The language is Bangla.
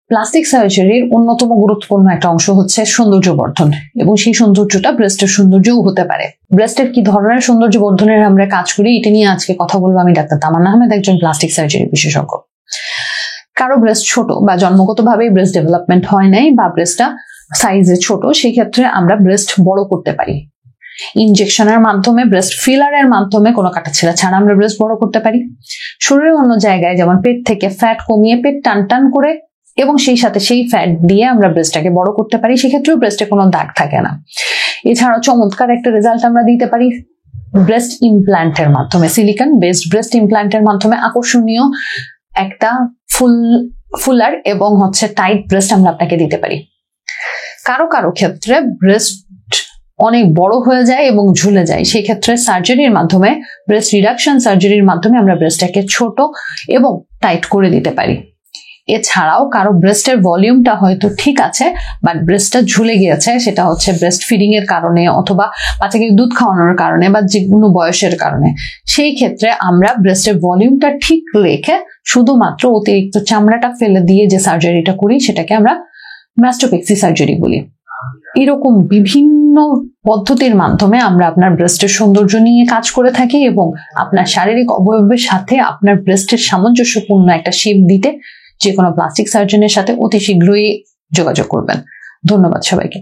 প্লাস্টিক সার্জারির অন্যতম গুরুত্বপূর্ণ একটা অংশ হচ্ছে সৌন্দর্য বর্ধন, এবং সেই সৌন্দর্যটা ব্রেস্টের সৌন্দর্যও হতে পারে। ব্রেস্টের কি ধরনের সৌন্দর্য বর্ধনের আমরা কাজ করি এটা নিয়ে আজকে কথা বলবো আমি ডাক্তার তামান্না আহমেদ, একজন প্লাস্টিক সার্জারি বিশেষজ্ঞ। কারো ব্রেস্ট ছোট বা জন্মগতভাবেই ব্রেস্ট ডেভেলপমেন্ট হয় নাই বা ব্রেস্টটা সাইজে ছোট, সেই ক্ষেত্রে আমরা ব্রেস্ট বড় করতে পারি। ইনজেকশনের মাধ্যমে, ব্রেস্ট ফিলারের মাধ্যমে, কোনো কাটাছেঁড়া ছাড়া আমরা ব্রেস্ট বড় করতে পারি। শরীরের অন্য জায়গায় যেমন পেট থেকে ফ্যাট কমিয়ে পেট টান টান করে এবং সেই সাথে সেই ফ্যাট দিয়ে আমরা ব্রেস্টটাকে বড় করতে পারি, সেক্ষেত্রেও ব্রেস্টে কোনো দাগ থাকে না। এছাড়াও চমৎকার একটা রেজাল্ট আমরা দিতে পারি ব্রেস্ট ইমপ্ল্যান্টের মাধ্যমে, সিলিকন বেসড ব্রেস্ট ইমপ্ল্যান্টের মাধ্যমে আকর্ষণীয় একটা ফুলার এবং টাইট ব্রেস্ট আমরা আপনাকে দিতে পারি। কারো কারো ক্ষেত্রে ব্রেস্ট অনেক বড় হয়ে যায় এবং ঝুলে যায়, সেই ক্ষেত্রে সার্জারির মাধ্যমে, ব্রেস্ট রিডাকশন সার্জারির মাধ্যমে আমরা ব্রেস্টটাকে ছোট এবং টাইট করে দিতে পারি। এছাড়াও কারো ব্রেস্টের ভলিউমটা হয়তো ঠিক আছে বাট ব্রেস্টটা ঝুলে গিয়েছে, সেটা ব্রেস্ট ফিডিং এর কারণে অথবা বাচ্চাকে দুধ খাওয়ানোর কারণে বা যে কোনো বয়সের কারণে, সেই ক্ষেত্রে আমরা ব্রেস্টের ভলিউমটা ঠিক রেখে শুধুমাত্র অতিরিক্ত চামড়াটা ফেলে দিয়ে যে সার্জারিটা করি সেটাকে আমরা ম্যাস্টোপেক্সি সার্জারি বলি। এরকম বিভিন্ন পদ্ধতির মাধ্যমে আমরা আপনার ব্রেস্টের সৌন্দর্য নিয়ে কাজ করে থাকি এবং আপনার শারীরিক অবয়বের সাথে আপনার ব্রেস্টের সামঞ্জস্যপূর্ণ একটা শেপ দিতে যে কোনো প্লাস্টিক সার্জনের সাথে অতি শীঘ্রই যোগাযোগ করবেন। ধন্যবাদ সবাইকে।